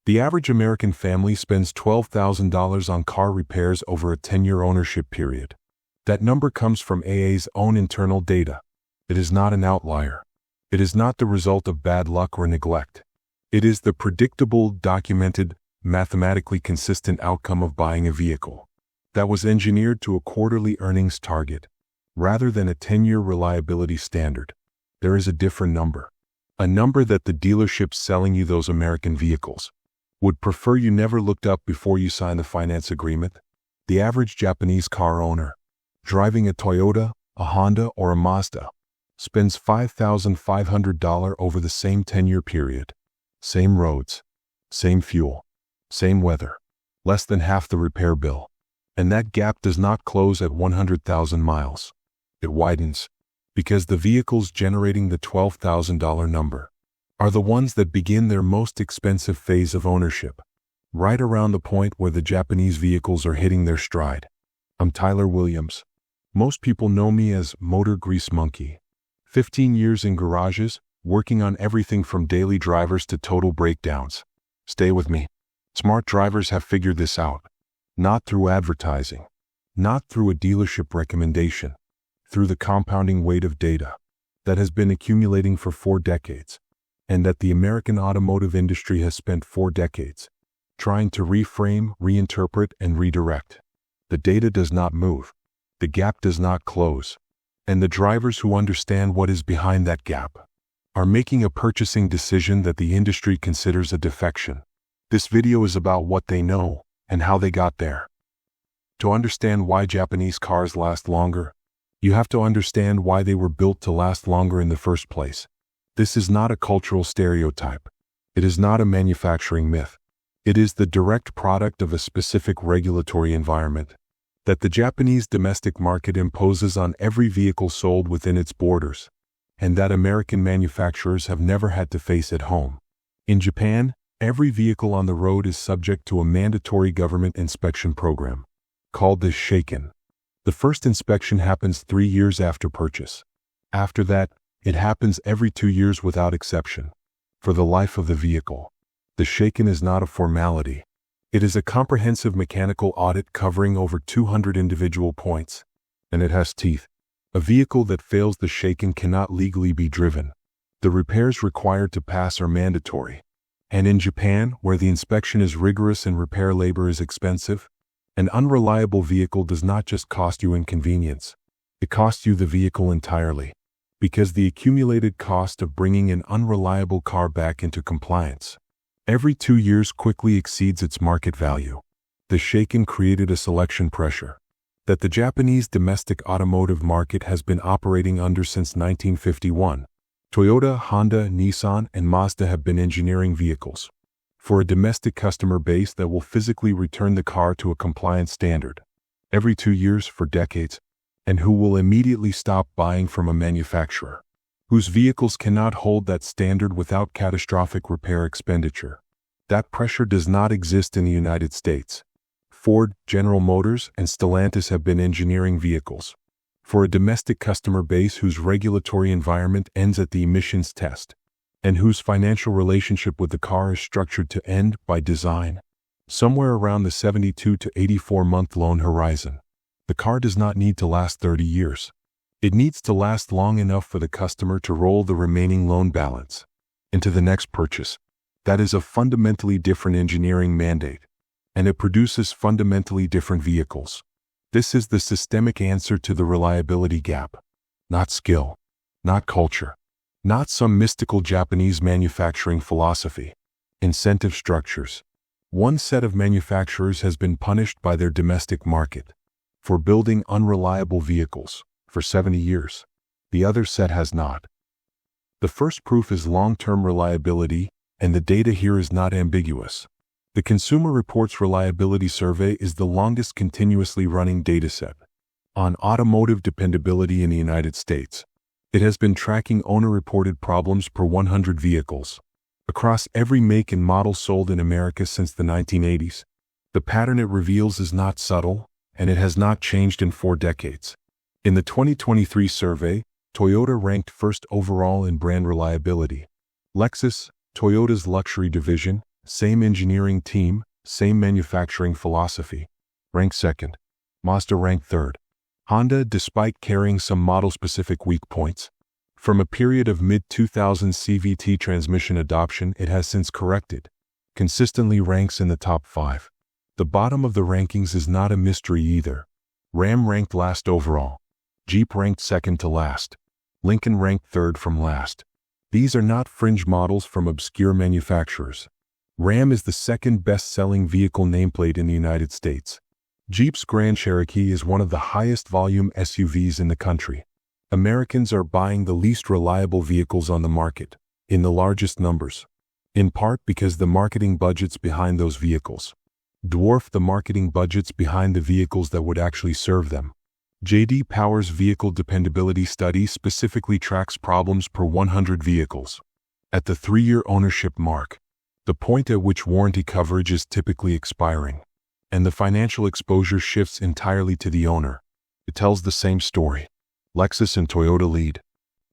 The average American family spends $12,000 on car repairs over a 10-year ownership period. That number comes from AA's own internal data. It is not an outlier. It is not the result of bad luck or neglect. It is the predictable, documented, mathematically consistent outcome of buying a vehicle that was engineered to a quarterly earnings target rather than a 10-year reliability standard. There is a different number. A number that the dealerships selling you those American vehicles would prefer you never looked up before you sign the finance agreement. The average Japanese car owner, driving a Toyota, a Honda, or a Mazda, spends $5,500 over the same 10-year period. Same roads, same fuel, same weather, less than half the repair bill. And that gap does not close at 100,000 miles. It widens, because the vehicles generating the $12,000 number are the ones that begin their most expensive phase of ownership, right around the point where the Japanese vehicles are hitting their stride. I'm Tyler Williams. Most people know me as Motor Grease Monkey. 15 years in garages, working on everything from daily drivers to total breakdowns. Stay with me. Smart drivers have figured this out. Not through advertising, not through a dealership recommendation, through the compounding weight of data that has been accumulating for 4 decades, and that the American automotive industry has spent 4 decades trying to reframe, reinterpret, and redirect. The data does not move. The gap does not close. And the drivers who understand what is behind that gap are making a purchasing decision that the industry considers a defection. This video is about what they know and how they got there. To understand why Japanese cars last longer, you have to understand why they were built to last longer in the first place. This is not a cultural stereotype. It is not a manufacturing myth. It is the direct product of a specific regulatory environment that the Japanese domestic market imposes on every vehicle sold within its borders, and that American manufacturers have never had to face at home. In Japan, every vehicle on the road is subject to a mandatory government inspection program, called the Shaken. The first inspection happens 3 years after purchase. After that, it happens every 2 years without exception, for the life of the vehicle. The Shaken is not a formality. It is a comprehensive mechanical audit covering over 200 individual points, and it has teeth. A vehicle that fails the Shaken cannot legally be driven. The repairs required to pass are mandatory. And in Japan, where the inspection is rigorous and repair labor is expensive, an unreliable vehicle does not just cost you inconvenience. It costs you the vehicle entirely, because the accumulated cost of bringing an unreliable car back into compliance every 2 years quickly exceeds its market value. The Shaken created a selection pressure that the Japanese domestic automotive market has been operating under since 1951. Toyota, Honda, Nissan, and Mazda have been engineering vehicles for a domestic customer base that will physically return the car to a compliant standard every 2 years for decades, and who will immediately stop buying from a manufacturer whose vehicles cannot hold that standard without catastrophic repair expenditure. That pressure does not exist in the United States. Ford, General Motors, and Stellantis have been engineering vehicles for a domestic customer base whose regulatory environment ends at the emissions test, and whose financial relationship with the car is structured to end, by design, somewhere around the 72 to 84-month loan horizon. The car does not need to last 30 years. It needs to last long enough for the customer to roll the remaining loan balance into the next purchase. That is a fundamentally different engineering mandate, and it produces fundamentally different vehicles. This is the systemic answer to the reliability gap. Not skill, not culture, not some mystical Japanese manufacturing philosophy. Incentive structures. One set of manufacturers has been punished by their domestic market for building unreliable vehicles for 70 years. The other set has not. The first proof is long-term reliability, and the data here is not ambiguous. The Consumer Reports Reliability Survey is the longest continuously running dataset on automotive dependability in the United States. It has been tracking owner-reported problems per 100 vehicles across every make and model sold in America since the 1980s. The pattern it reveals is not subtle, and it has not changed in 4 decades. In the 2023 survey, Toyota ranked first overall in brand reliability. Lexus, Toyota's luxury division, Same engineering team, same manufacturing philosophy. Ranked second. Mazda ranked third. Honda, despite carrying some model-specific weak points, from a period of mid-2000s CVT transmission adoption it has since corrected, consistently ranks in the top 5. The bottom of the rankings is not a mystery either. Ram ranked last overall. Jeep ranked second to last. Lincoln ranked third from last. These are not fringe models from obscure manufacturers. Ram is the second best-selling vehicle nameplate in the United States. Jeep's Grand Cherokee is one of the highest volume SUVs in the country. Americans are buying the least reliable vehicles on the market, in the largest numbers, in part because the marketing budgets behind those vehicles dwarf the marketing budgets behind the vehicles that would actually serve them. J.D. Power's Vehicle Dependability Study specifically tracks problems per 100 vehicles. At the 3-year ownership mark, the point at which warranty coverage is typically expiring, and the financial exposure shifts entirely to the owner, it tells the same story. Lexus and Toyota lead.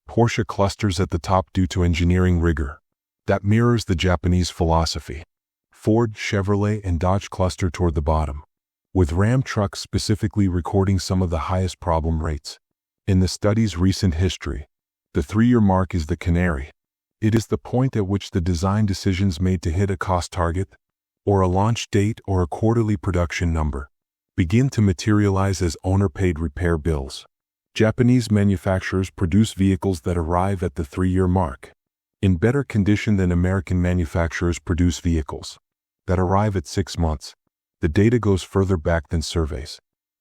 Porsche clusters at the top due to engineering rigor. That mirrors the Japanese philosophy. Ford, Chevrolet, and Dodge cluster toward the bottom, with Ram trucks specifically recording some of the highest problem rates. In the study's recent history, the 3-year mark is the canary. It is the point at which the design decisions made to hit a cost target, or a launch date or a quarterly production number, begin to materialize as owner-paid repair bills. Japanese manufacturers produce vehicles that arrive at the 3-year mark, in better condition than American manufacturers produce vehicles that arrive at 6 months. The data goes further back than surveys.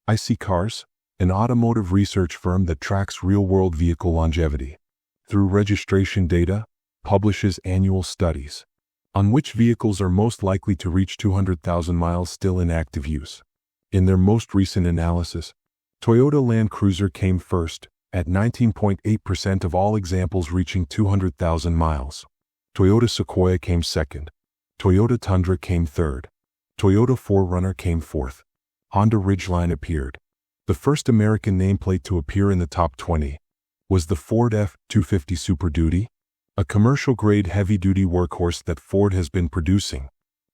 IC Cars, an automotive research firm that tracks real-world vehicle longevity, through registration data, publishes annual studies on which vehicles are most likely to reach 200,000 miles still in active use. In their most recent analysis, Toyota Land Cruiser came first, at 19.8% of all examples reaching 200,000 miles. Toyota Sequoia came second. Toyota Tundra came third. Toyota 4Runner came fourth. Honda Ridgeline appeared. The first American nameplate to appear in the top 20 was the Ford F-250 Super Duty, a commercial-grade heavy-duty workhorse that Ford has been producing,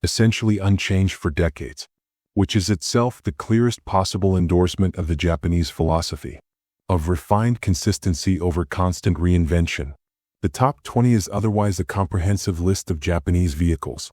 essentially unchanged for decades, which is itself the clearest possible endorsement of the Japanese philosophy of refined consistency over constant reinvention. The top 20 is otherwise a comprehensive list of Japanese vehicles,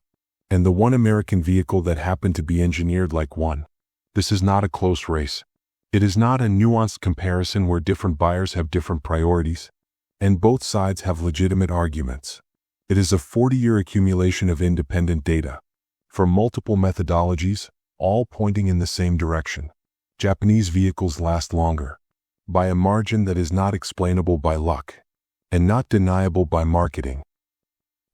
and the one American vehicle that happened to be engineered like one. This is not a close race. It is not a nuanced comparison where different buyers have different priorities, and both sides have legitimate arguments. It is a 40-year accumulation of independent data, from multiple methodologies, all pointing in the same direction. Japanese vehicles last longer, by a margin that is not explainable by luck, and not deniable by marketing.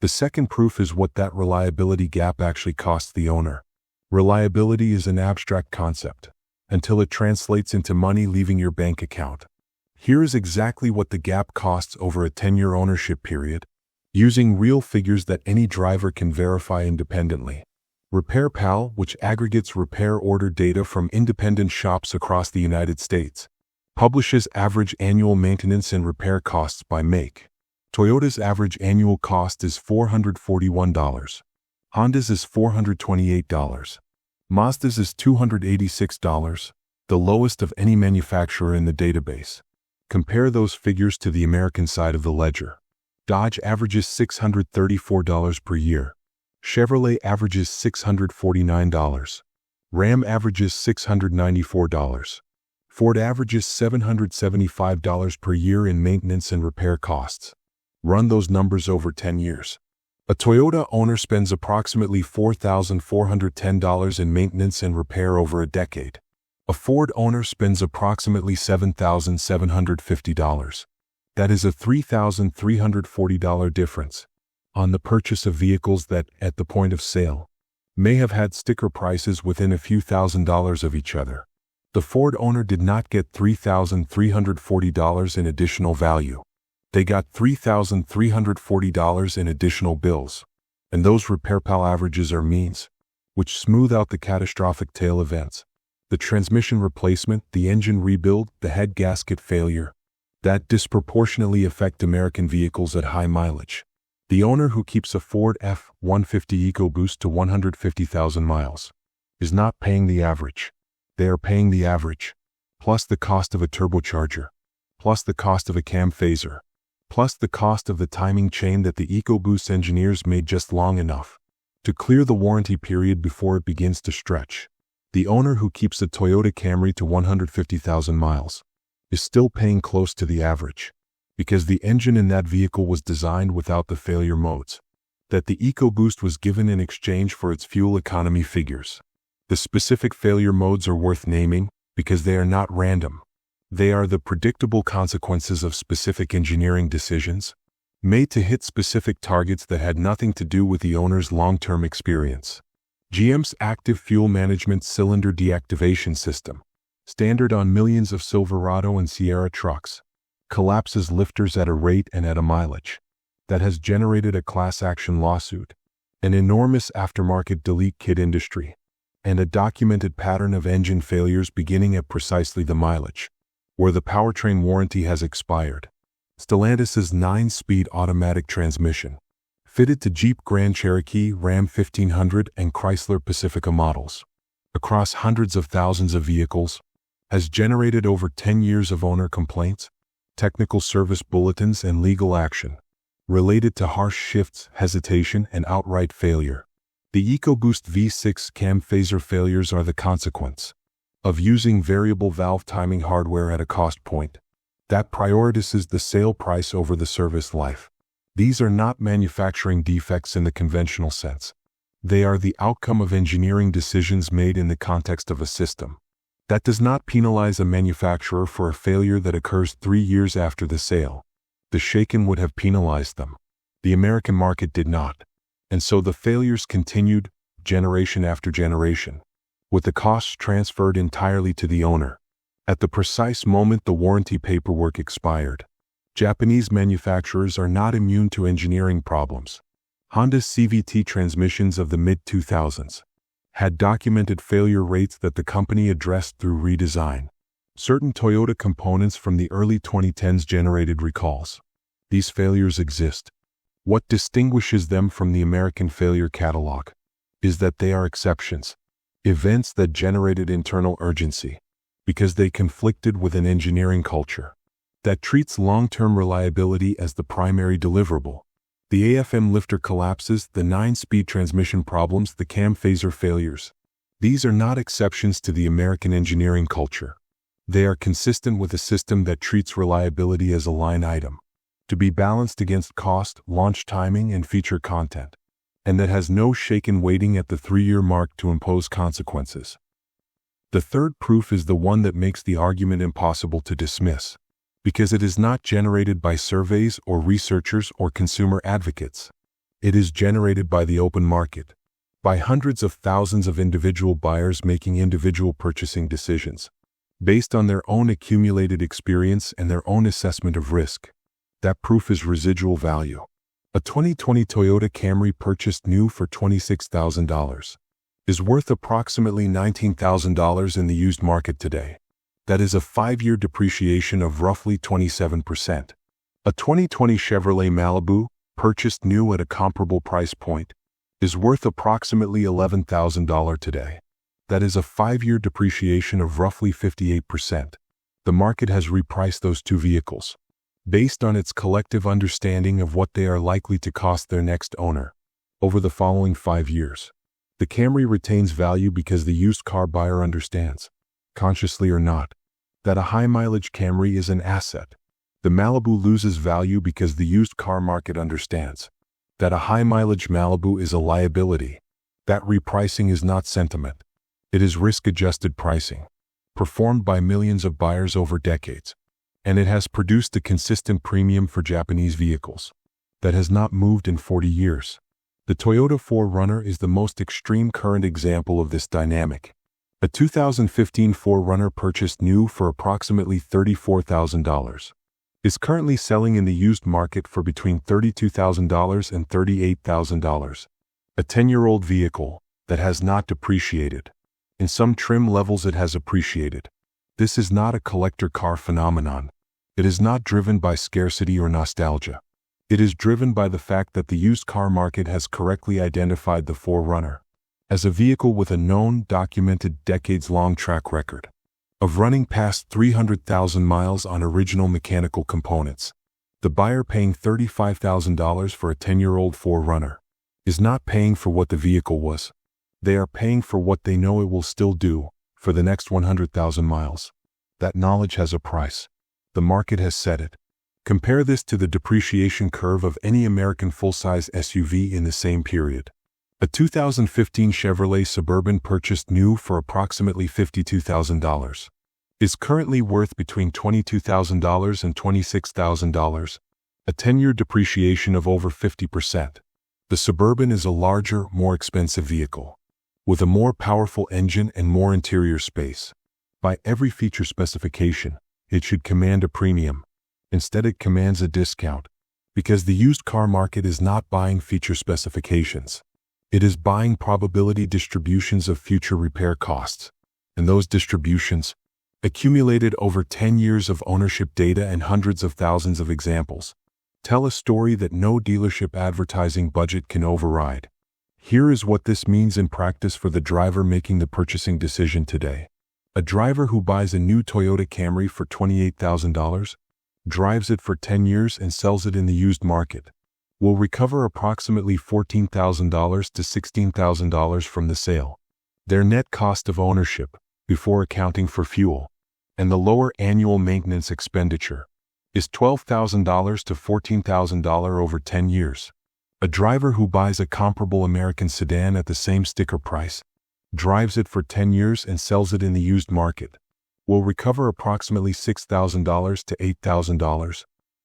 The second proof is what that reliability gap actually costs the owner. Reliability is an abstract concept, until it translates into money leaving your bank account. Here is exactly what the gap costs over a 10-year ownership period, using real figures that any driver can verify independently. RepairPal, which aggregates repair order data from independent shops across the United States, publishes average annual maintenance and repair costs by make. Toyota's average annual cost is $441. Honda's is $428. Mazda's is $286, the lowest of any manufacturer in the database. Compare those figures to the American side of the ledger. Dodge averages $634 per year. Chevrolet averages $649. Ram averages $694. Ford averages $775 per year in maintenance and repair costs. Run those numbers over 10 years. A Toyota owner spends approximately $4,410 in maintenance and repair over a decade. A Ford owner spends approximately $7,750. That is a $3,340 difference on the purchase of vehicles that, at the point of sale, may have had sticker prices within a few $1,000s of each other. The Ford owner did not get $3,340 in additional value. They got $3,340 in additional bills. And those RepairPal averages are means, which smooth out the catastrophic tail events. The transmission replacement, the engine rebuild, the head gasket failure, that disproportionately affect American vehicles at high mileage. The owner who keeps a Ford F-150 EcoBoost to 150,000 miles is not paying the average. They are paying the average, plus the cost of a turbocharger, plus the cost of a cam phaser, plus the cost of the timing chain that the EcoBoost engineers made just long enough to clear the warranty period before it begins to stretch. The owner who keeps a Toyota Camry to 150,000 miles is still paying close to the average, because the engine in that vehicle was designed without the failure modes that the EcoBoost was given in exchange for its fuel economy figures. The specific failure modes are worth naming because they are not random. They are the predictable consequences of specific engineering decisions made to hit specific targets that had nothing to do with the owner's long-term experience. GM's active fuel management cylinder deactivation system, standard on millions of Silverado and Sierra trucks, collapses lifters at a rate and at a mileage that has generated a class action lawsuit, an enormous aftermarket delete kit industry, and a documented pattern of engine failures beginning at precisely the mileage where the powertrain warranty has expired. Stellantis' 9-speed automatic transmission, fitted to Jeep Grand Cherokee, Ram 1500, and Chrysler Pacifica models, across hundreds of thousands of vehicles, has generated over 10 years of owner complaints, technical service bulletins, and legal action related to harsh shifts, hesitation, and outright failure. The EcoBoost V6 cam phaser failures are the consequence of using variable valve timing hardware at a cost point that prioritizes the sale price over the service life. These are not manufacturing defects in the conventional sense. They are the outcome of engineering decisions made in the context of a system that does not penalize a manufacturer for a failure that occurs 3 years after the sale. The Shaken would have penalized them. The American market did not. And so the failures continued, generation after generation, with the costs transferred entirely to the owner. At the precise moment the warranty paperwork expired. Japanese manufacturers are not immune to engineering problems. Honda's CVT transmissions of the mid-2000s had documented failure rates that the company addressed through redesign. Certain Toyota components from the early 2010s generated recalls. These failures exist. What distinguishes them from the American failure catalog is that they are exceptions, events that generated internal urgency, because they conflicted with an engineering culture that treats long-term reliability as the primary deliverable. The AFM lifter collapses, the 9-speed transmission problems, the cam phaser failures. These are not exceptions to the American engineering culture. They are consistent with a system that treats reliability as a line item, to be balanced against cost, launch timing, and feature content, and that has no Shaken waiting at the 3-year mark to impose consequences. The third proof is the one that makes the argument impossible to dismiss, because it is not generated by surveys or researchers or consumer advocates. It is generated by the open market, by hundreds of thousands of individual buyers making individual purchasing decisions, based on their own accumulated experience and their own assessment of risk. That proof is residual value. A 2020 Toyota Camry purchased new for $26,000 is worth approximately $19,000 in the used market today. That is a 5-year depreciation of roughly 27%. A 2020 Chevrolet Malibu, purchased new at a comparable price point, is worth approximately $11,000 today. That is a 5-year depreciation of roughly 58%. The market has repriced those two vehicles based on its collective understanding of what they are likely to cost their next owner over the following 5 years. The Camry retains value because the used car buyer understands, consciously or not, that a high-mileage Camry is an asset. The Malibu loses value because the used car market understands that a high-mileage Malibu is a liability. That repricing is not sentiment. It is risk-adjusted pricing, performed by millions of buyers over decades, and it has produced a consistent premium for Japanese vehicles that has not moved in 40 years. The Toyota 4Runner is the most extreme current example of this dynamic. A 2015 4Runner purchased new for approximately $34,000 is currently selling in the used market for between $32,000 and $38,000. A 10-year-old vehicle that has not depreciated. In some trim levels it has appreciated. This is not a collector car phenomenon. It is not driven by scarcity or nostalgia. It is driven by the fact that the used car market has correctly identified the 4Runner as a vehicle with a known, documented, decades-long track record of running past 300,000 miles on original mechanical components. The buyer paying $35,000 for a 10-year-old 4Runner is not paying for what the vehicle was. They are paying for what they know it will still do for the next 100,000 miles. That knowledge has a price. The market has set it. Compare this to the depreciation curve of any American full-size SUV in the same period. A 2015 Chevrolet Suburban purchased new for approximately $52,000 is currently worth between $22,000 and $26,000, a 10-year depreciation of over 50%. The Suburban is a larger, more expensive vehicle with a more powerful engine and more interior space. By every feature specification, it should command a premium. Instead, it commands a discount because the used car market is not buying feature specifications. It is buying probability distributions of future repair costs. And those distributions, accumulated over 10 years of ownership data and hundreds of thousands of examples, tell a story that no dealership advertising budget can override. Here is what this means in practice for the driver making the purchasing decision today. A driver who buys a new Toyota Camry for $28,000, drives it for 10 years and sells it in the used market, will recover approximately $14,000 to $16,000 from the sale. Their net cost of ownership, before accounting for fuel and the lower annual maintenance expenditure, is $12,000 to $14,000 over 10 years. A driver who buys a comparable American sedan at the same sticker price, drives it for 10 years and sells it in the used market, will recover approximately $6,000 to $8,000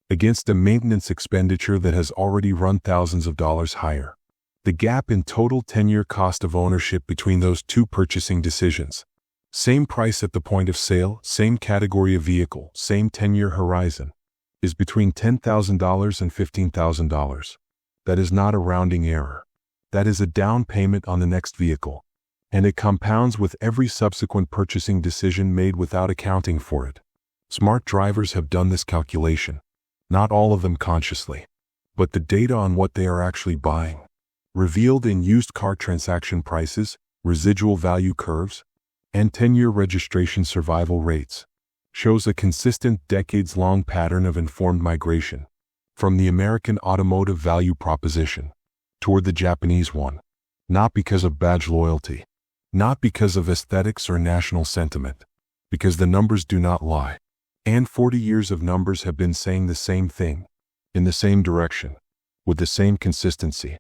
against a maintenance expenditure that has already run thousands of dollars higher. The gap in total 10-year cost of ownership between those two purchasing decisions, same price at the point of sale, same category of vehicle, same 10-year horizon, is between $10,000 and $15,000. That is not a rounding error. That is a down payment on the next vehicle, and it compounds with every subsequent purchasing decision made without accounting for it. Smart drivers have done this calculation, not all of them consciously, but the data on what they are actually buying, revealed in used car transaction prices, residual value curves, and 10-year registration survival rates, shows a consistent decades-long pattern of informed migration from the American automotive value proposition toward the Japanese one, not because of badge loyalty, not because of aesthetics or national sentiment, because the numbers do not lie. And 40 years of numbers have been saying the same thing, in the same direction, with the same consistency.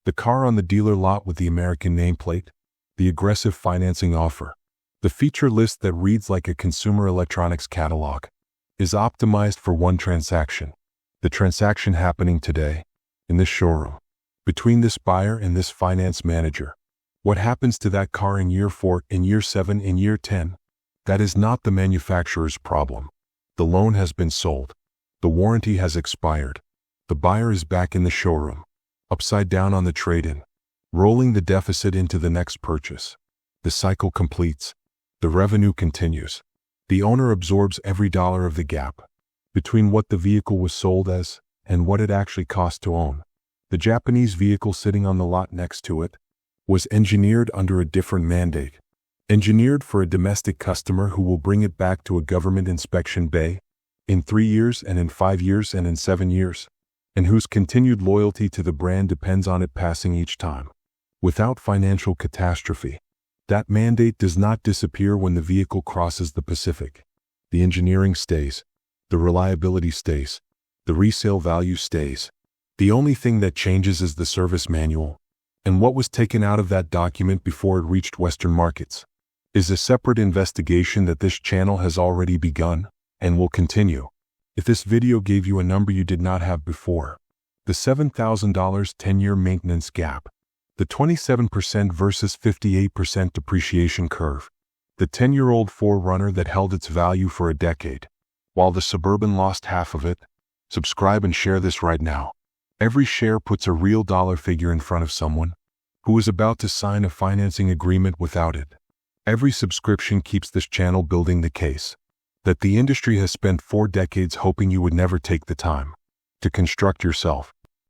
The car on the dealer lot with the American nameplate, the aggressive financing offer, the feature list that reads like a consumer electronics catalog, is optimized for one transaction. The transaction happening today, in this showroom, between this buyer and this finance manager. What happens to that car in year 4, in year 7, in year 10? That is not the manufacturer's problem. The loan has been sold. The warranty has expired. The buyer is back in the showroom, upside down on the trade-in, rolling the deficit into the next purchase. The cycle completes. The revenue continues. The owner absorbs every dollar of the gap between what the vehicle was sold as and what it actually cost to own. The Japanese vehicle sitting on the lot next to it was engineered under a different mandate, engineered for a domestic customer who will bring it back to a government inspection bay in 3 years and in 5 years and in 7 years, and whose continued loyalty to the brand depends on it passing each time, without financial catastrophe. That mandate does not disappear when the vehicle crosses the Pacific. The engineering stays. The reliability stays. The resale value stays. The only thing that changes is the service manual, and what was taken out of that document before it reached Western markets is a separate investigation that this channel has already begun and will continue. If this video gave you a number you did not have before, the $7,000 10-year maintenance gap, the 27% versus 58% depreciation curve, the 10-year-old 4Runner that held its value for a decade, while the Suburban lost half of it, subscribe and share this right now. Every share puts a real dollar figure in front of someone who is about to sign a financing agreement without it. Every subscription keeps this channel building the case that the industry has spent 4 decades hoping you would never take the time to construct yourself.